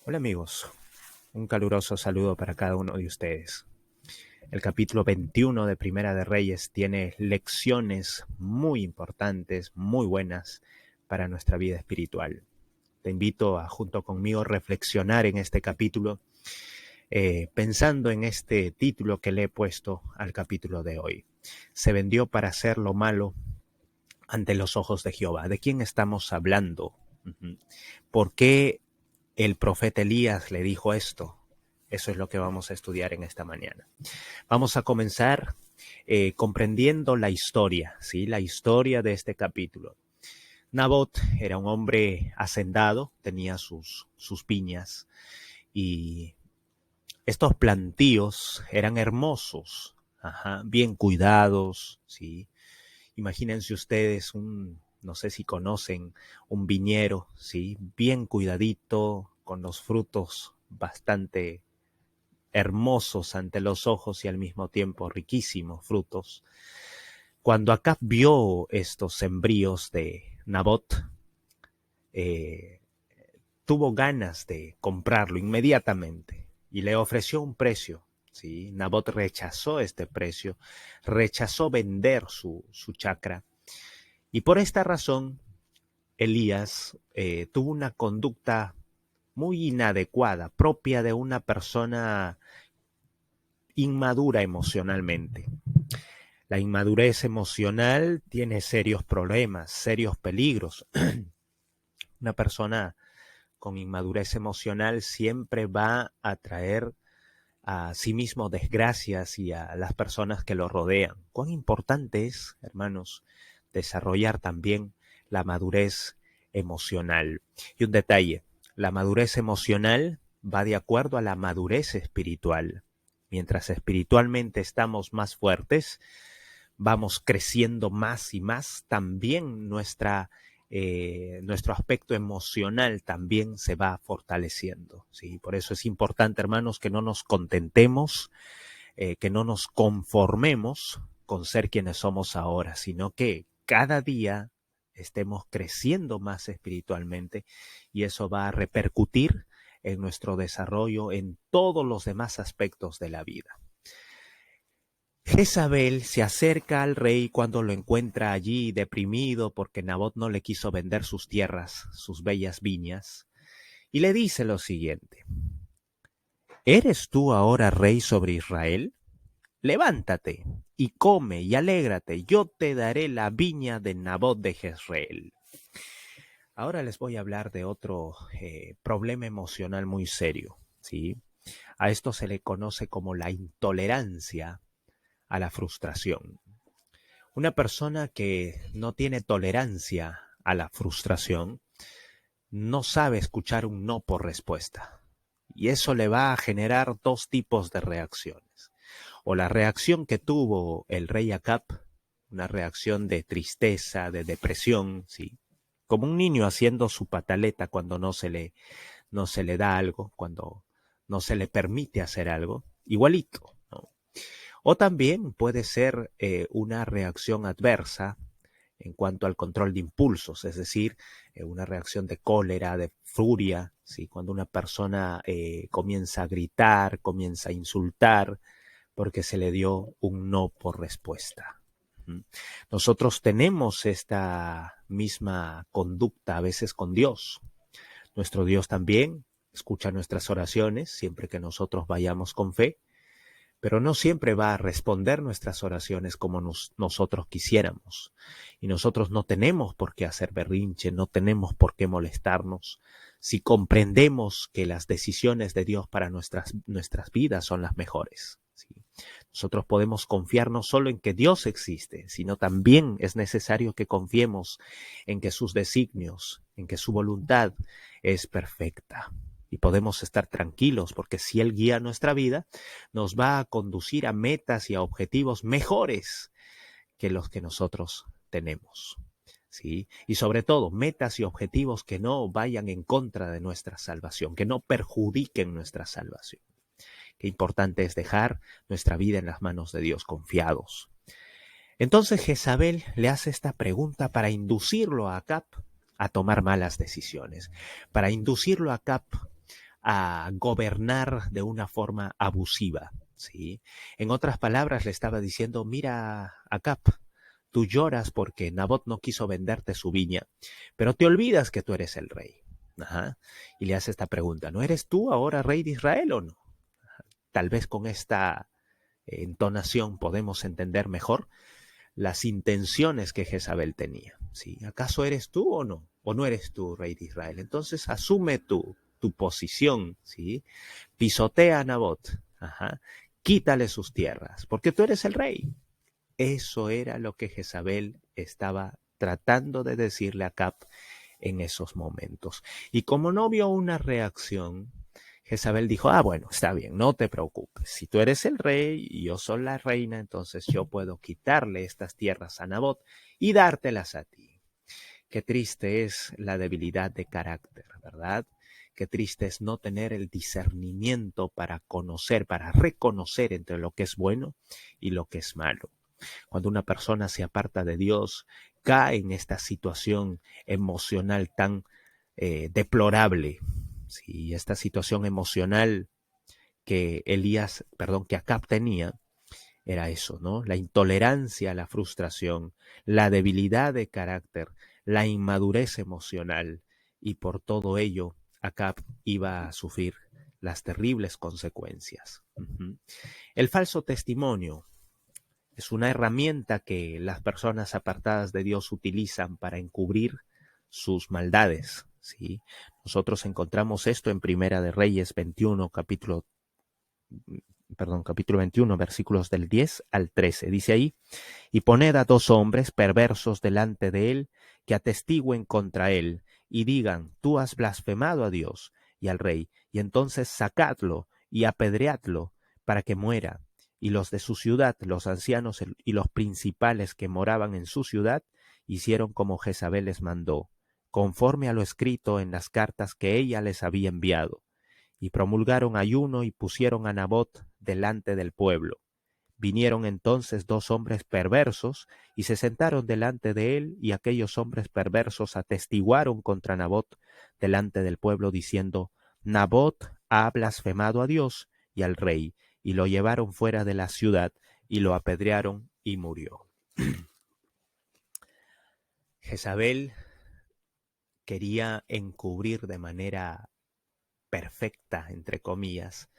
Hola amigos, un caluroso saludo para cada uno de ustedes. El capítulo 21 de Primera de Reyes tiene lecciones muy importantes, muy buenas para nuestra vida espiritual. Te invito a, junto conmigo, reflexionar en este capítulo, pensando en este título que le he puesto al capítulo de hoy. Se vendió para hacer lo malo ante los ojos de Jehová. ¿De quién estamos hablando? ¿Por qué el profeta Elías le dijo esto? Eso es lo que vamos a estudiar en esta mañana. Vamos a comenzar comprendiendo la historia, ¿sí? La historia de este capítulo. Nabot era un hombre hacendado, tenía sus viñas y estos plantíos eran hermosos, bien cuidados, ¿sí? Imagínense ustedes no sé si conocen, un viñero, ¿sí? Bien cuidadito, con los frutos bastante hermosos ante los ojos y al mismo tiempo riquísimos frutos. Cuando Acab vio estos sembríos de Nabot, eh, tuvo ganas de comprarlo inmediatamente y le ofreció un precio. ¿Sí? Nabot rechazó este precio, rechazó vender su chacra y por esta razón Elías tuvo una conducta muy inadecuada, propia de una persona inmadura emocionalmente. La inmadurez emocional tiene serios problemas, serios peligros. Una persona con inmadurez emocional siempre va a traer a sí mismo desgracias y a las personas que lo rodean. Cuán importante es, hermanos, desarrollar también la madurez emocional. Y un detalle, la madurez emocional va de acuerdo a la madurez espiritual. Mientras espiritualmente estamos más fuertes, vamos creciendo más y más, también nuestro aspecto emocional también se va fortaleciendo. ¿Sí? Por eso es importante, hermanos, que no nos contentemos, que no nos conformemos con ser quienes somos ahora, sino que cada día estemos creciendo más espiritualmente y eso va a repercutir en nuestro desarrollo en todos los demás aspectos de la vida. Jezabel se acerca al rey cuando lo encuentra allí deprimido porque Nabot no le quiso vender sus tierras, sus bellas viñas, y le dice lo siguiente: ¿eres tú ahora rey sobre Israel? Levántate y come y alégrate, yo te daré la viña de Nabot de Jezreel. Ahora les voy a hablar de otro problema emocional muy serio, ¿sí? A esto se le conoce como la intolerancia a la frustración. Una persona que no tiene tolerancia a la frustración no sabe escuchar un no por respuesta. Y eso le va a generar dos tipos de reacciones. O la reacción que tuvo el rey Acab, una reacción de tristeza, de depresión, ¿sí? Como un niño haciendo su pataleta cuando no se le da algo, cuando no se le permite hacer algo, igualito, ¿no? O también puede ser una reacción adversa en cuanto al control de impulsos, es decir, una reacción de cólera, de furia, ¿sí? Cuando una persona comienza a gritar, comienza a insultar, porque se le dio un no por respuesta. Nosotros tenemos esta misma conducta a veces con Dios. Nuestro Dios también escucha nuestras oraciones siempre que nosotros vayamos con fe, pero no siempre va a responder nuestras oraciones como nosotros quisiéramos. Y nosotros no tenemos por qué hacer berrinche, no tenemos por qué molestarnos. Si comprendemos que las decisiones de Dios para nuestras vidas son las mejores, ¿sí? Nosotros podemos confiar no solo en que Dios existe, sino también es necesario que confiemos en que sus designios, en que su voluntad es perfecta. Y podemos estar tranquilos porque si Él guía nuestra vida, nos va a conducir a metas y a objetivos mejores que los que nosotros tenemos. ¿Sí? Y sobre todo, metas y objetivos que no vayan en contra de nuestra salvación, que no perjudiquen nuestra salvación. Qué importante es dejar nuestra vida en las manos de Dios, confiados. Entonces Jezabel le hace esta pregunta para inducirlo a Acab a tomar malas decisiones, para inducirlo a Acab a gobernar de una forma abusiva, ¿sí? En otras palabras, le estaba diciendo, mira, Acab, tú lloras porque Nabot no quiso venderte su viña, pero te olvidas que tú eres el rey. Ajá. Y le hace esta pregunta, ¿no eres tú ahora rey de Israel o no? Tal vez con esta entonación podemos entender mejor las intenciones que Jezabel tenía. ¿Sí? ¿Acaso eres tú o no? ¿O no eres tú, rey de Israel? Entonces asume tu posición, ¿sí? Pisotea a Nabot, ajá. Quítale sus tierras, porque tú eres el rey. Eso era lo que Jezabel estaba tratando de decirle a Acab en esos momentos. Y como no vio una reacción, Jezabel dijo, bueno, está bien, no te preocupes. Si tú eres el rey y yo soy la reina, entonces yo puedo quitarle estas tierras a Nabot y dártelas a ti. Qué triste es la debilidad de carácter, ¿verdad? Qué triste es no tener el discernimiento para conocer, para reconocer entre lo que es bueno y lo que es malo. Cuando una persona se aparta de Dios, cae en esta situación emocional tan deplorable. Sí, esta situación emocional que que Acab tenía, era eso, ¿no? La intolerancia, la frustración, la debilidad de carácter, la inmadurez emocional, y por todo ello Acab iba a sufrir las terribles consecuencias. El falso testimonio es una herramienta que las personas apartadas de Dios utilizan para encubrir sus maldades, ¿sí? Nosotros encontramos esto en Primera de Reyes 21, capítulo 21, versículos del 10 al 13. Dice ahí, y poned a 2 hombres perversos delante de él, que atestiguen contra él, y digan, tú has blasfemado a Dios y al rey, y entonces sacadlo y apedreadlo para que muera. Y los de su ciudad, los ancianos y los principales que moraban en su ciudad, hicieron como Jezabel les mandó, conforme a lo escrito en las cartas que ella les había enviado. Y promulgaron ayuno y pusieron a Nabot delante del pueblo. Vinieron entonces 2 hombres perversos y se sentaron delante de él, y aquellos hombres perversos atestiguaron contra Nabot delante del pueblo, diciendo, Nabot ha blasfemado a Dios y al rey, y lo llevaron fuera de la ciudad y lo apedrearon y murió. Jezabel quería encubrir de manera perfecta, entre comillas,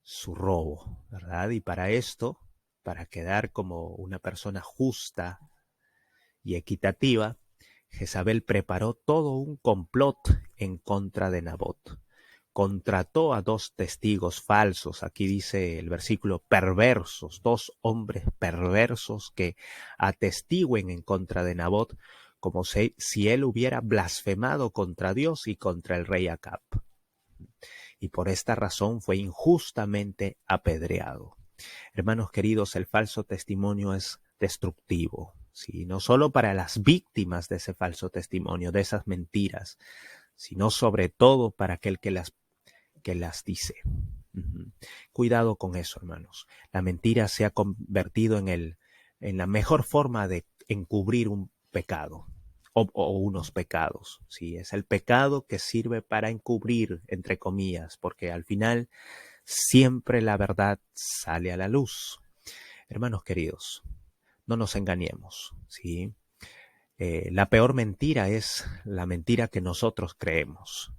su robo, ¿verdad? Y para esto, para quedar como una persona justa y equitativa, Jezabel preparó todo un complot en contra de Nabot. Contrató a 2 testigos falsos, aquí dice el versículo, perversos, 2 hombres perversos que atestiguen en contra de Nabot, como si él hubiera blasfemado contra Dios y contra el rey Acab. Y por esta razón fue injustamente apedreado. Hermanos queridos, el falso testimonio es destructivo, ¿sí? No solo para las víctimas de ese falso testimonio, de esas mentiras, sino sobre todo para aquel que las dice. Cuidado con eso, hermanos. La mentira se ha convertido en la mejor forma de encubrir un pecado o unos pecados. ¿Sí? Es el pecado que sirve para encubrir, entre comillas, porque al final siempre la verdad sale a la luz. Hermanos queridos, no nos engañemos, ¿sí? La peor mentira es la mentira que nosotros creemos.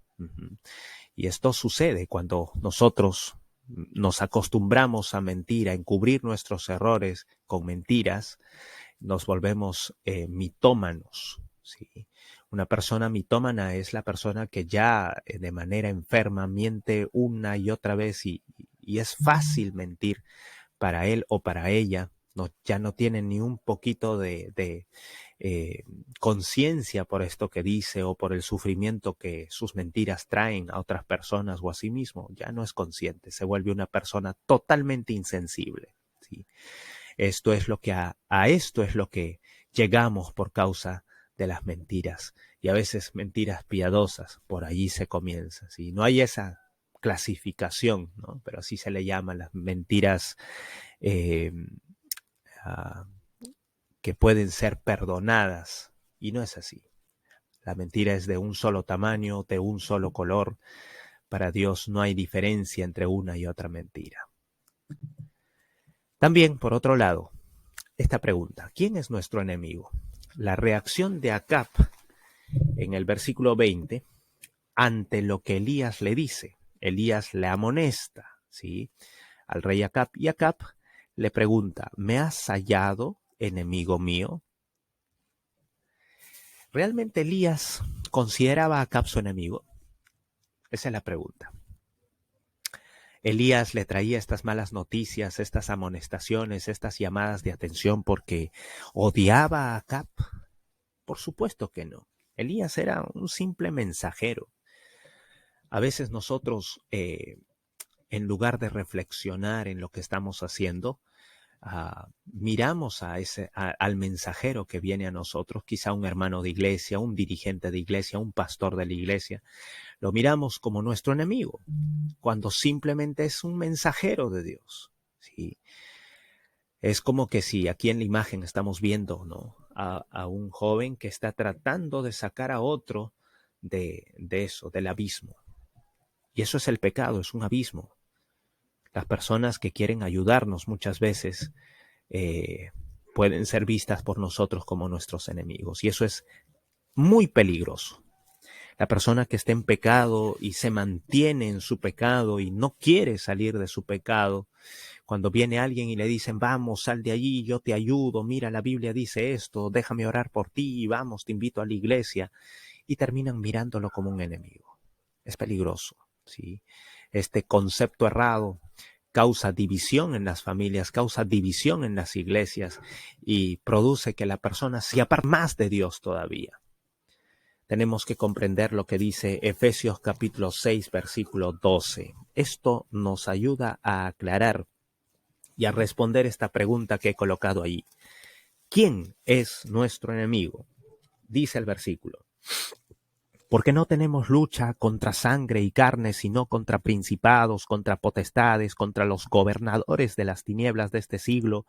Y esto sucede cuando nosotros nos acostumbramos a mentir, a encubrir nuestros errores con mentiras, nos volvemos mitómanos, ¿sí? Una persona mitómana es la persona que ya de manera enferma miente una y otra vez y es fácil mentir para él o para ella. No, ya no tiene ni un poquito de conciencia por esto que dice o por el sufrimiento que sus mentiras traen a otras personas o a sí mismo. Ya no es consciente, se vuelve una persona totalmente insensible, ¿sí? Esto es lo que a esto es lo que llegamos por causa de las mentiras, y a veces mentiras piadosas, por allí se comienza, ¿sí? No hay esa clasificación, ¿no? Pero así se le llama las mentiras eh, que pueden ser perdonadas, y no es así. La mentira es de un solo tamaño, de un solo color, Para Dios no hay diferencia entre una y otra mentira. También, por otro lado, esta pregunta, ¿quién es nuestro enemigo? La reacción de Acab en el versículo 20, ante lo que Elías le dice. Elías le amonesta, ¿sí?, al rey Acab, y Acab le pregunta, ¿me has hallado, enemigo mío? ¿Realmente Elías consideraba a Acab su enemigo? Esa es la pregunta. Elías le traía estas malas noticias, estas amonestaciones, estas llamadas de atención porque odiaba a Acab. Por supuesto que no. Elías era un simple mensajero. A veces nosotros, en lugar de reflexionar en lo que estamos haciendo, miramos al mensajero que viene a nosotros, quizá un hermano de iglesia, un dirigente de iglesia, un pastor de la iglesia, lo miramos como nuestro enemigo, cuando simplemente es un mensajero de Dios, ¿sí? Es como que si aquí en la imagen estamos viendo, ¿no?, a un joven que está tratando de sacar a otro de eso, del abismo. Y eso es el pecado, es un abismo. Las personas que quieren ayudarnos muchas veces pueden ser vistas por nosotros como nuestros enemigos. Y eso es muy peligroso. La persona que está en pecado y se mantiene en su pecado y no quiere salir de su pecado, cuando viene alguien y le dicen, vamos, sal de allí, yo te ayudo, mira, la Biblia dice esto, déjame orar por ti, vamos, te invito a la iglesia, y terminan mirándolo como un enemigo. Es peligroso, ¿sí? Este concepto errado causa división en las familias, causa división en las iglesias y produce que la persona se aparte más de Dios todavía. Tenemos que comprender lo que dice Efesios capítulo 6, versículo 12. Esto nos ayuda a aclarar y a responder esta pregunta que he colocado ahí. ¿Quién es nuestro enemigo? Dice el versículo. Porque no tenemos lucha contra sangre y carne, sino contra principados, contra potestades, contra los gobernadores de las tinieblas de este siglo,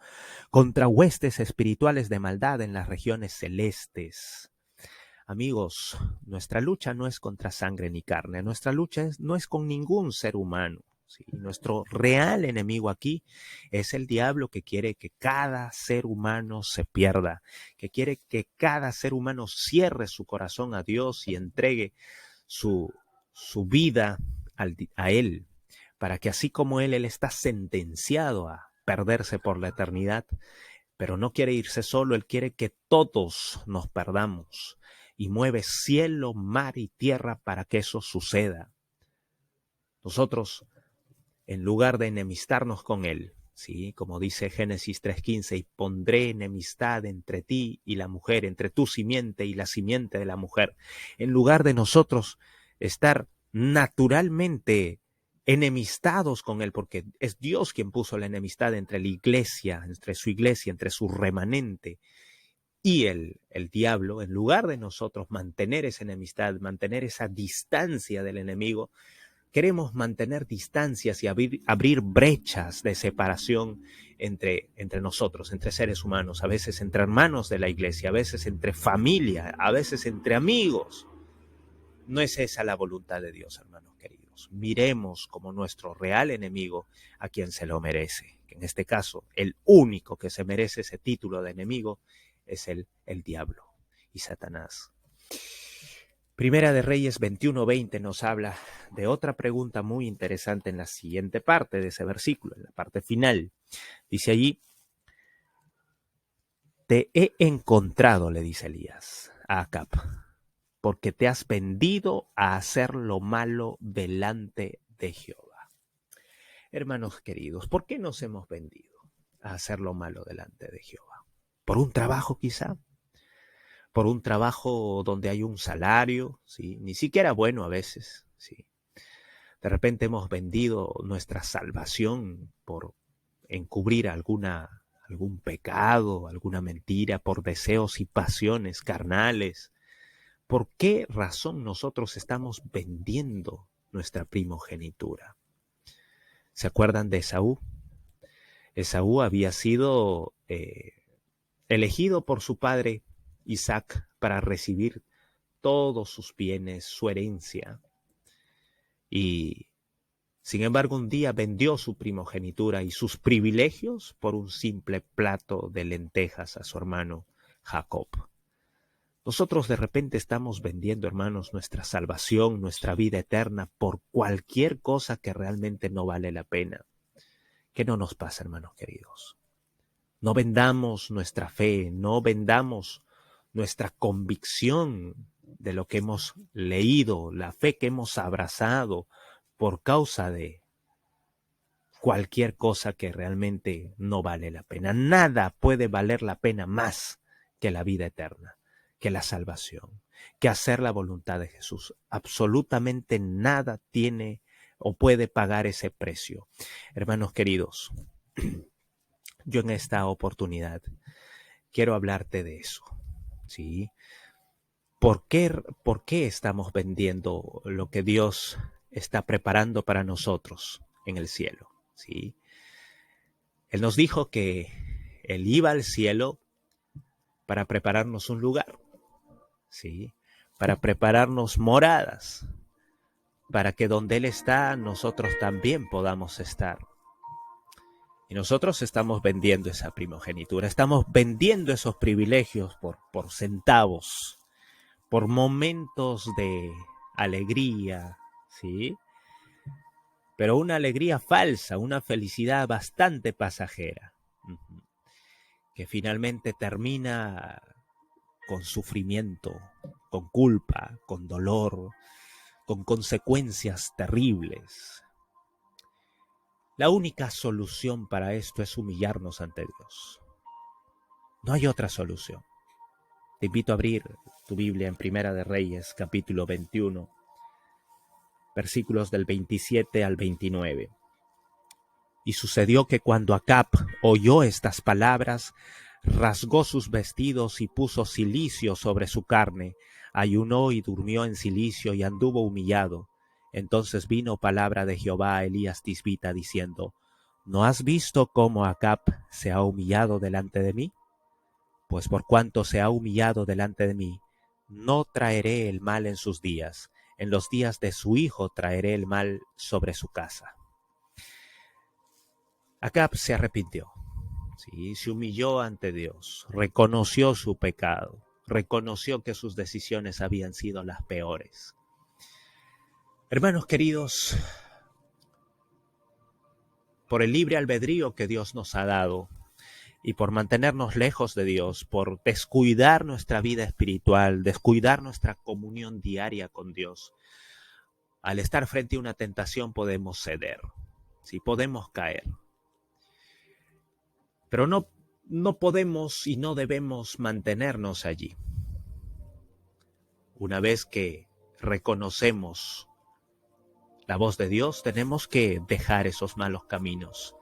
contra huestes espirituales de maldad en las regiones celestes. Amigos, nuestra lucha no es contra sangre ni carne, nuestra lucha no es con ningún ser humano. ¿Sí? Nuestro real enemigo aquí es el diablo, que quiere que cada ser humano se pierda, que quiere que cada ser humano cierre su corazón a Dios y entregue su vida a Él, para que así como Él está sentenciado a perderse por la eternidad, pero no quiere irse solo, Él quiere que todos nos perdamos y mueve cielo, mar y tierra para que eso suceda. Nosotros, en lugar de enemistarnos con Él, ¿sí?, como dice Génesis 3:15, y pondré enemistad entre ti y la mujer, entre tu simiente y la simiente de la mujer, en lugar de nosotros estar naturalmente enemistados con Él, porque es Dios quien puso la enemistad entre la iglesia, entre su iglesia, entre su remanente y el diablo, en lugar de nosotros mantener esa enemistad, mantener esa distancia del enemigo, queremos mantener distancias y abrir brechas de separación entre nosotros, entre seres humanos, a veces entre hermanos de la iglesia, a veces entre familia, a veces entre amigos. No es esa la voluntad de Dios, hermanos queridos. Miremos como nuestro real enemigo a quien se lo merece. En este caso, el único que se merece ese título de enemigo es el diablo y Satanás. Primera de Reyes 21:20 nos habla de otra pregunta muy interesante en la siguiente parte de ese versículo, en la parte final. Dice allí, te he encontrado, le dice Elías a Acab, porque te has vendido a hacer lo malo delante de Jehová. Hermanos queridos, ¿por qué nos hemos vendido a hacer lo malo delante de Jehová? ¿Por un trabajo quizá? ¿Por un trabajo donde hay un salario? ¿Sí? Ni siquiera bueno a veces, ¿sí? De repente hemos vendido nuestra salvación por encubrir algún pecado, alguna mentira, por deseos y pasiones carnales. ¿Por qué razón nosotros estamos vendiendo nuestra primogenitura? ¿Se acuerdan de Esaú? Esaú había sido elegido por su padre Isaac para recibir todos sus bienes, su herencia. Y sin embargo, un día vendió su primogenitura y sus privilegios por un simple plato de lentejas a su hermano Jacob. Nosotros de repente estamos vendiendo, hermanos, nuestra salvación, nuestra vida eterna por cualquier cosa que realmente no vale la pena. ¿Qué no nos pasa, hermanos queridos? No vendamos nuestra fe, no vendamos nuestra convicción de lo que hemos leído, la fe que hemos abrazado por causa de cualquier cosa que realmente no vale la pena. Nada puede valer la pena más que la vida eterna, que la salvación, que hacer la voluntad de Jesús. Absolutamente nada tiene o puede pagar ese precio. Hermanos queridos, yo en esta oportunidad quiero hablarte de eso, ¿sí? ¿Por qué estamos vendiendo lo que Dios está preparando para nosotros en el cielo? ¿Sí? Él nos dijo que Él iba al cielo para prepararnos un lugar, ¿sí? Para prepararnos moradas, para que donde Él está, nosotros también podamos estar. Y nosotros estamos vendiendo esa primogenitura, estamos vendiendo esos privilegios por centavos, por momentos de alegría, ¿sí? Pero una alegría falsa, una felicidad bastante pasajera, que finalmente termina con sufrimiento, con culpa, con dolor, con consecuencias terribles. La única solución para esto es humillarnos ante Dios. No hay otra solución. Te invito a abrir tu Biblia en Primera de Reyes, capítulo 21, versículos del 27 al 29. Y sucedió que cuando Acab oyó estas palabras, rasgó sus vestidos y puso cilicio sobre su carne, ayunó y durmió en cilicio y anduvo humillado. Entonces vino palabra de Jehová a Elías Tisbita diciendo: ¿No has visto cómo Acab se ha humillado delante de mí? Pues por cuanto se ha humillado delante de mí, no traeré el mal en sus días. En los días de su hijo traeré el mal sobre su casa. Acab se arrepintió, ¿sí? Se humilló ante Dios, reconoció su pecado, reconoció que sus decisiones habían sido las peores. Hermanos queridos, por el libre albedrío que Dios nos ha dado y por mantenernos lejos de Dios, por descuidar nuestra vida espiritual, descuidar nuestra comunión diaria con Dios, al estar frente a una tentación podemos ceder, ¿sí? Podemos caer. Pero no podemos y no debemos mantenernos allí. Una vez que reconocemos la voz de Dios, tenemos que dejar esos malos caminos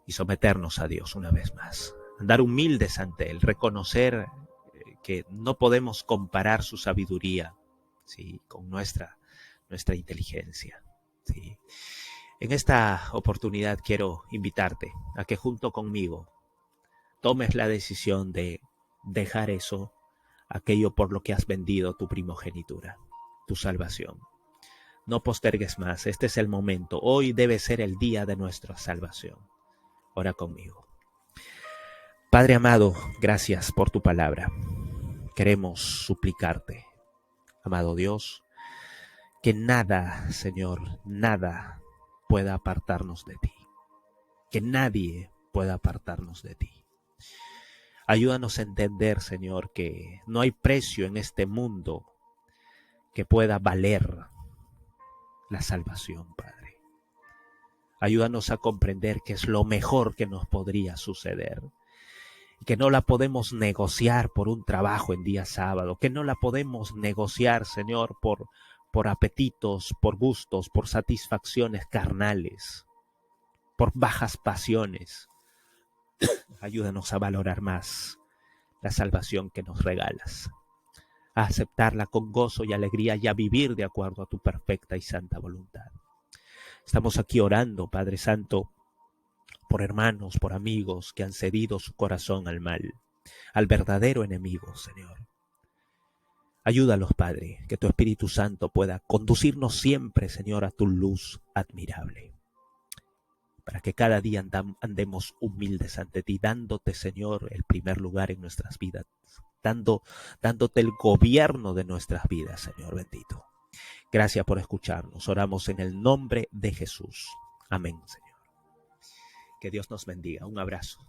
y someternos a Dios una vez más. Andar humildes ante Él, reconocer que no podemos comparar su sabiduría, ¿sí?, con nuestra inteligencia, ¿sí? En esta oportunidad quiero invitarte a que junto conmigo tomes la decisión de dejar eso, aquello por lo que has vendido tu primogenitura, tu salvación. No postergues más, este es el momento. Hoy debe ser el día de nuestra salvación. Ora conmigo. Padre amado, gracias por tu palabra. Queremos suplicarte, amado Dios, que nada, Señor, nada pueda apartarnos de ti. Que nadie pueda apartarnos de ti. Ayúdanos a entender, Señor, que no hay precio en este mundo que pueda valer la salvación, Padre. Ayúdanos a comprender que es lo mejor que nos podría suceder, que no la podemos negociar por un trabajo en día sábado, que no la podemos negociar, Señor, por apetitos, por gustos, por satisfacciones carnales, por bajas pasiones. Ayúdanos a valorar más la salvación que nos regalas, a aceptarla con gozo y alegría y a vivir de acuerdo a tu perfecta y santa voluntad. Estamos aquí orando, Padre Santo, por hermanos, por amigos que han cedido su corazón al mal, al verdadero enemigo, Señor. Ayúdalos, Padre, que tu Espíritu Santo pueda conducirnos siempre, Señor, a tu luz admirable, para que cada día andemos humildes ante ti, dándote, Señor, el primer lugar en nuestras vidas, dándote el gobierno de nuestras vidas, Señor bendito. Gracias por escucharnos. Oramos en el nombre de Jesús. Amén, Señor. Que Dios nos bendiga. Un abrazo.